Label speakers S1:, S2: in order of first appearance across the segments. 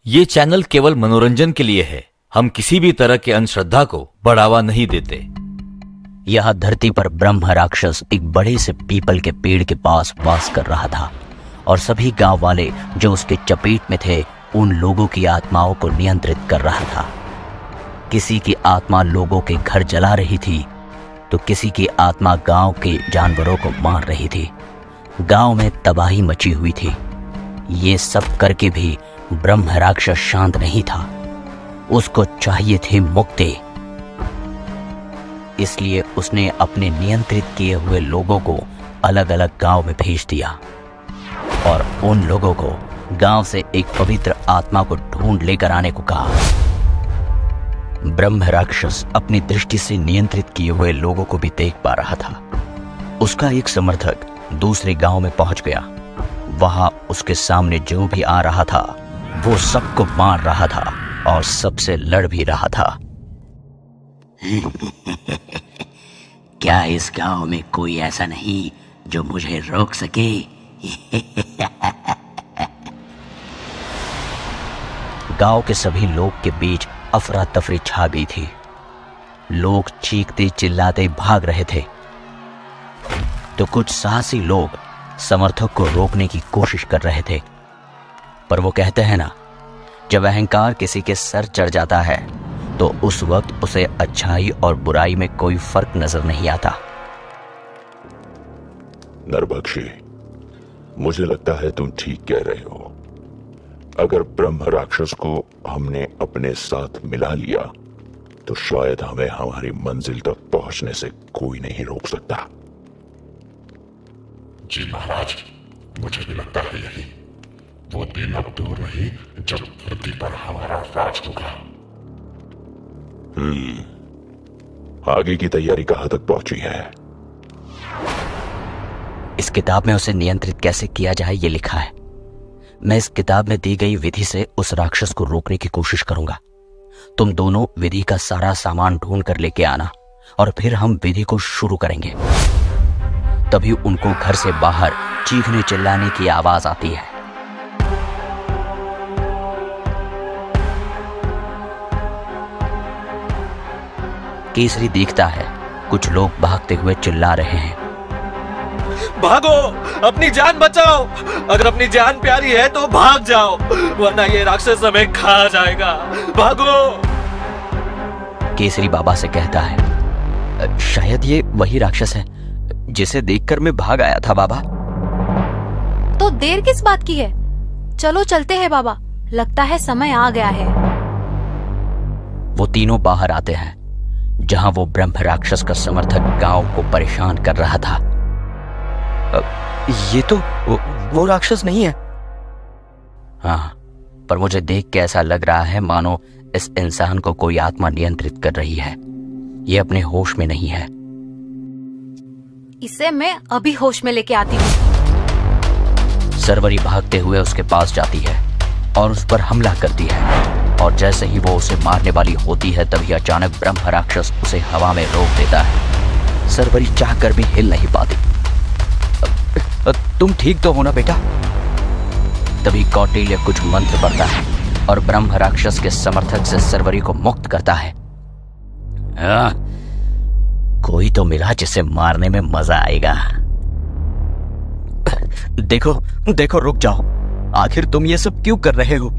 S1: ये चैनल केवल मनोरंजन के लिए है। हम किसी भी तरह के अंधश्रद्धा को बढ़ावा नहीं देते।
S2: यह धरती पर ब्रह्म राक्षस एक बड़े से पीपल के पेड़ के पास वास कर रहा था और सभी गांव वाले जो उसके चपेट में थे उन लोगों की आत्माओं को नियंत्रित कर रहा था। किसी की आत्मा लोगों के घर जला रही थी तो किसी की आत्मा गांव के जानवरों को मार रही थी। गांव में तबाही मची हुई थी। ये सब करके भी ब्रह्म राक्षस शांत नहीं था। उसको चाहिए थी मुक्ति। इसलिए उसने अपने नियंत्रित किए हुए लोगों को अलग अलग गांव में भेज दिया और उन लोगों को गांव से एक पवित्र आत्मा को ढूंढ लेकर आने को कहा। ब्रह्म राक्षस अपनी दृष्टि से नियंत्रित किए हुए लोगों को भी देख पा रहा था। उसका एक समर्थक दूसरे गांव में पहुंच गया। वहां उसके सामने जो भी आ रहा था वो सबको मार रहा था और सबसे लड़ भी रहा था। क्या इस गांव में कोई ऐसा नहीं जो मुझे रोक सके? गांव के सभी लोग के बीच अफरा तफरी छा गई थी। लोग चीखते चिल्लाते भाग रहे थे तो कुछ साहसी लोग समर्थक को रोकने की कोशिश कर रहे थे। पर वो कहते हैं ना, जब अहंकार किसी के सर चढ़ जाता है तो उस वक्त उसे अच्छाई और बुराई में कोई फर्क नजर नहीं आता।
S3: नरभक्षी, मुझे लगता है तुम ठीक कह रहे हो। अगर ब्रह्म राक्षस को हमने अपने साथ मिला लिया तो शायद हमें हमारी मंजिल तक पहुंचने से कोई नहीं रोक सकता।
S4: जी महाराज, मुझे भी लगता है यही। वो दिन अब दूर नहीं जब धरती पर हमारा राज होगा।
S3: आगे की तैयारी कहां तक पहुंची है?
S2: इस किताब में उसे नियंत्रित कैसे किया जाए ये लिखा है। मैं इस किताब में दी गई विधि से उस राक्षस को रोकने की कोशिश करूंगा। तुम दोनों विधि का सारा सामान ढूंढ कर लेके आना और फिर हम विधि को शुरू करेंगे। तभी उनको घर से बाहर चीखने चिल्लाने की आवाज आती है। केसरी देखता है कुछ लोग भागते हुए चिल्ला रहे हैं,
S1: भागो, अपनी जान बचाओ। अगर अपनी जान प्यारी है तो भाग जाओ, वरना ये राक्षस हमें खा जाएगा। भागो।
S2: केसरी बाबा से कहता है, शायद ये वही राक्षस है जिसे देखकर मैं भाग आया था बाबा।
S5: तो देर किस बात की है? चलो चलते हैं बाबा, लगता है समय आ गया है।
S2: वो तीनों बाहर आते हैं जहां वो ब्रह्म राक्षस का समर्थक गांव को परेशान कर रहा था।
S6: ये तो वो राक्षस नहीं है।
S2: हाँ, पर मुझे देख के ऐसा लग रहा है मानो इस इंसान को कोई आत्मा नियंत्रित कर रही है। ये अपने होश में नहीं है।
S5: इसे मैं अभी होश में लेके आती हूँ।
S2: सरवरी भागते हुए उसके पास जाती है और उस पर हमला करती है और जैसे ही वो उसे मारने वाली होती है तभी अचानक ब्रह्म राक्षस उसे हवा में रोक देता है। सरवरी चाहकर भी हिल नहीं पाती।
S6: तुम ठीक तो हो ना बेटा?
S2: तभी कौटिल्य कुछ मंत्र पढ़ता है और ब्रह्म राक्षस के समर्थक से सरवरी को मुक्त करता है। कोई तो मिला जिसे मारने में मजा आएगा।
S6: देखो देखो, रुक जाओ। आखिर तुम ये सब क्यों कर रहे हो?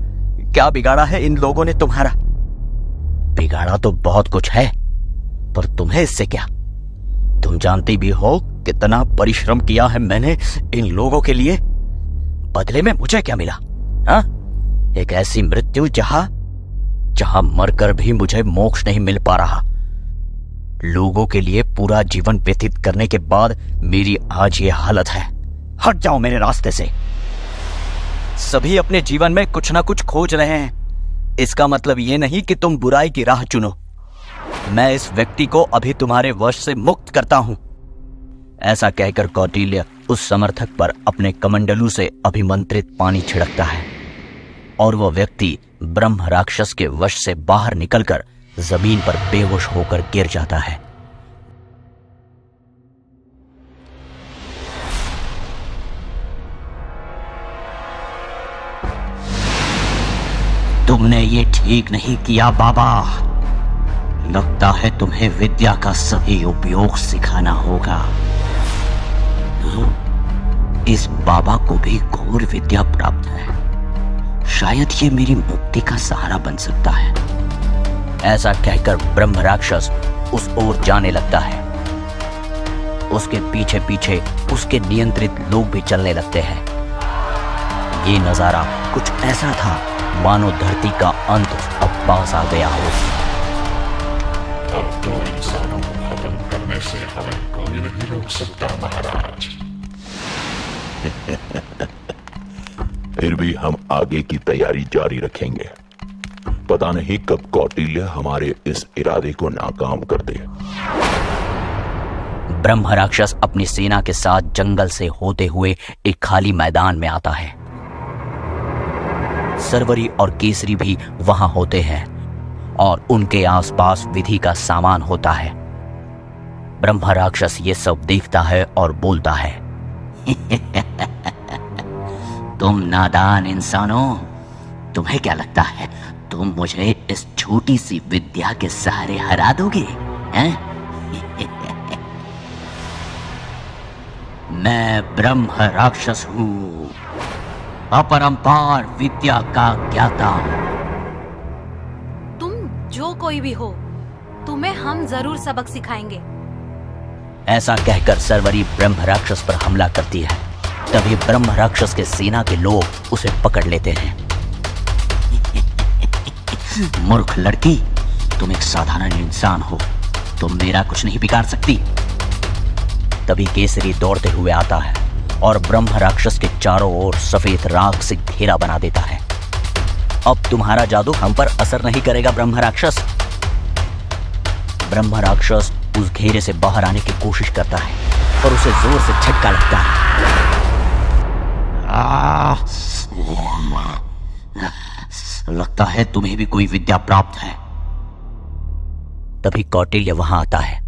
S6: क्या बिगाड़ा है इन लोगों ने तुम्हारा?
S2: बिगाड़ा तो बहुत कुछ है, पर तुम्हें इससे क्या? तुम जानती भी हो कितना परिश्रम किया है मैंने इन लोगों के लिए। बदले में मुझे क्या मिला? हाँ, एक ऐसी मृत्यु जहां मरकर भी मुझे मोक्ष नहीं मिल पा रहा। लोगों के लिए पूरा जीवन व्यतीत करने के बाद मेरी आज ये हालत है। हट जाओ मेरे रास्ते से।
S6: सभी अपने जीवन में कुछ ना कुछ खोज रहे हैं। इसका मतलब ये नहीं कि तुम बुराई की राह चुनो। मैं इस व्यक्ति को अभी तुम्हारे वश से मुक्त करता हूं।
S2: ऐसा कहकर कौटिल्य उस समर्थक पर अपने कमंडलू से अभिमंत्रित पानी छिड़कता है और वह व्यक्ति ब्रह्म राक्षस के वश से बाहर निकलकर जमीन पर बेहोश होकर गिर जाता है। तुमने ये ठीक नहीं किया बाबा। लगता है तुम्हें विद्या का सही उपयोग सिखाना होगा। इस बाबा को भी घोर विद्या प्राप्त है, शायद ये मेरी मुक्ति का सहारा बन सकता है। ऐसा कहकर ब्रह्म राक्षस उस ओर जाने लगता है। उसके पीछे पीछे उसके नियंत्रित लोग भी चलने लगते हैं। ये नजारा कुछ ऐसा था मानो धरती का अंत अब पास आ गया हो।
S4: अब तो इंसानों को खत्म करने से हमें कोई नहीं रोक सकता महाराज।
S3: फिर भी हम आगे की तैयारी जारी रखेंगे। पता नहीं कब कौटिल्य हमारे इस इरादे को नाकाम कर दे।
S2: ब्रह्म राक्षस अपनी सेना के साथ जंगल से होते हुए एक खाली मैदान में आता है। सरवरी और केसरी भी वहां होते हैं और उनके आसपास विधि का सामान होता है। ब्रह्म राक्षस ये सब देखता है और बोलता है, तुम नादान इंसानों, तुम्हें क्या लगता है तुम मुझे इस छोटी सी विद्या के सहारे हरा दोगे हैं? मैं ब्रह्म राक्षस हूं, अपरंपार विद्या का ज्ञाता।
S5: तुम जो कोई भी हो, तुम्हें हम जरूर सबक सिखाएंगे।
S2: ऐसा कहकर सरवरी ब्रह्म राक्षस पर हमला करती है। तभी ब्रह्म राक्षस के सेना के लोग उसे पकड़ लेते हैं। मूर्ख लड़की, तुम एक साधारण इंसान हो, तुम मेरा कुछ नहीं बिगाड़ सकती। तभी केसरी दौड़ते हुए आता है और ब्रह्म राक्षस के चारों ओर सफेद राख से घेरा बना देता है। अब तुम्हारा जादू हम पर असर नहीं करेगा ब्रह्म राक्षस। ब्रह्म राक्षस उस घेरे से बाहर आने की कोशिश करता है और उसे जोर से झटका लगता है। लगता है तुम्हें भी कोई विद्या प्राप्त है। तभी कौटिल्य वहां आता है।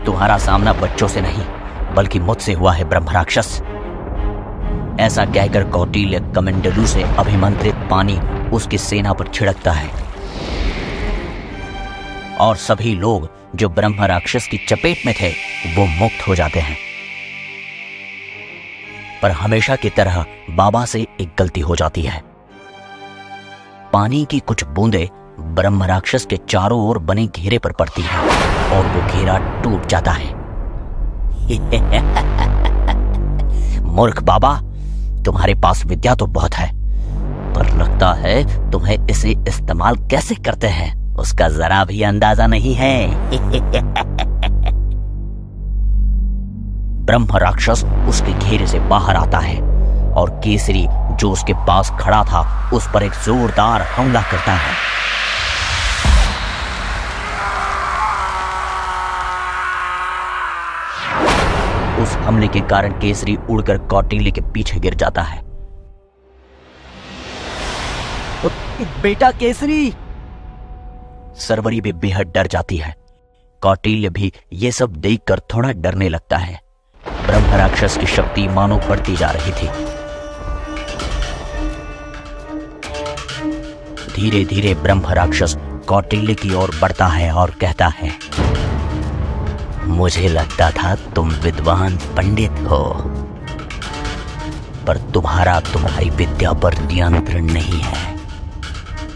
S2: तुम्हारा सामना बच्चों से नहीं बल्कि मुझसे हुआ है ब्रह्म राक्षस। ऐसा कहकर कौटिल्य कमंडलू से अभिमंत्रित पानी उसकी सेना पर छिड़कता है और सभी लोग जो ब्रह्म राक्षस की चपेट में थे वो मुक्त हो जाते हैं। पर हमेशा की तरह बाबा से एक गलती हो जाती है। पानी की कुछ बूंदें ब्रह्म राक्षस के चारों ओर बने घेरे पर पड़ती है और वो घेरा टूट जाता है। मूर्ख बाबा, तुम्हारे पास विद्या तो बहुत है, पर लगता है तुम्हें इसे इस्तेमाल कैसे करते हैं उसका जरा भी अंदाजा नहीं है। ब्रह्म राक्षस उसके घेरे से बाहर आता है और केसरी जो उसके पास खड़ा था उस पर एक जोरदार हमला करता है। उस हमले के कारण केसरी उड़कर कौटिल्य के पीछे गिर जाता है। बेटा केसरी! सरवरी भी बेहद डर जाती है। कौटिल्य भी ये सब देखकर थोड़ा डरने लगता है। ब्रह्म राक्षस की शक्ति मानो बढ़ती जा रही थी। धीरे धीरे ब्रह्म राक्षस कौटिल्य की ओर बढ़ता है और कहता है, मुझे लगता था तुम विद्वान पंडित हो, पर तुम्हारी विद्या पर नियंत्रण नहीं है।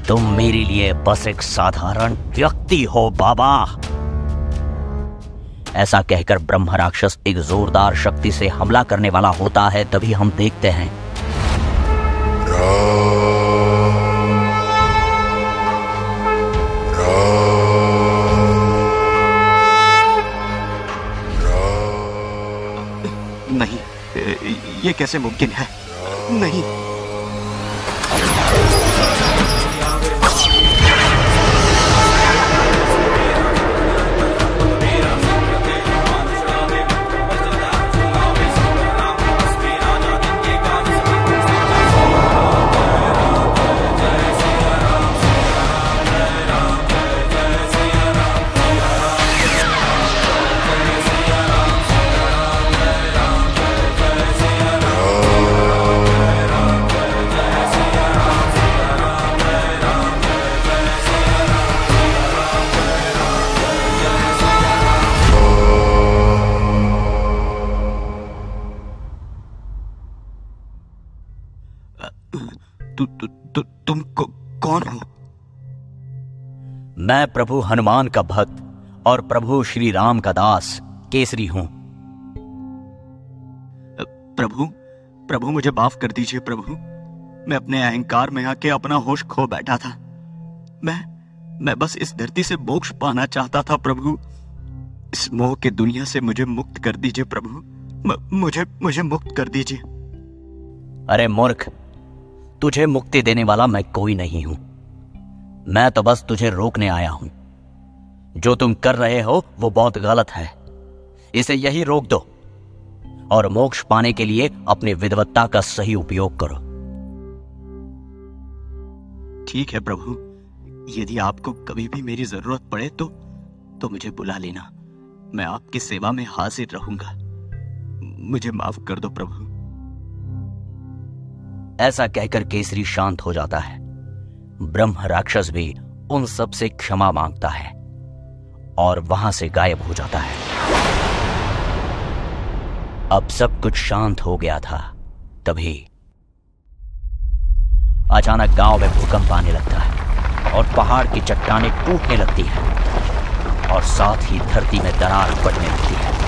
S2: तुम मेरे लिए बस एक साधारण व्यक्ति हो बाबा। ऐसा कहकर ब्रह्म राक्षस एक जोरदार शक्ति से हमला करने वाला होता है। तभी हम देखते हैं
S6: नहीं, ये कैसे मुमकिन है? नहीं। कौन हो? मैं प्रभु हनुमान का भक्त और प्रभु श्री राम का दास केसरी हूं। प्रभु मुझे माफ कर दीजिए प्रभु। मैं अपने अहंकार में आके अपना होश खो बैठा था। मैं बस इस धरती से मोक्ष पाना चाहता था प्रभु। इस मोह के दुनिया से मुझे मुक्त कर दीजिए प्रभु। मुझे मुक्त कर दीजिए। अरे मूर्ख, तुझे मुक्ति देने वाला मैं कोई नहीं हूं। मैं तो बस तुझे रोकने आया हूं। जो तुम कर रहे हो वो बहुत गलत है। इसे यही रोक दो और मोक्ष पाने के लिए अपनी विद्वत्ता का सही उपयोग करो। ठीक है प्रभु, यदि आपको कभी भी मेरी जरूरत पड़े तो मुझे बुला लेना। मैं आपकी सेवा में हाजिर रहूंगा। मुझे माफ कर दो प्रभु। ऐसा कहकर केसरी शांत हो जाता है। ब्रह्म राक्षस भी उन सब से क्षमा मांगता है और वहां से गायब हो जाता है। अब सब कुछ शांत हो गया था। तभी अचानक गांव में भूकंप आने लगता है और पहाड़ की चट्टानें टूटने लगती हैं और साथ ही धरती में दरार पड़ने लगती है।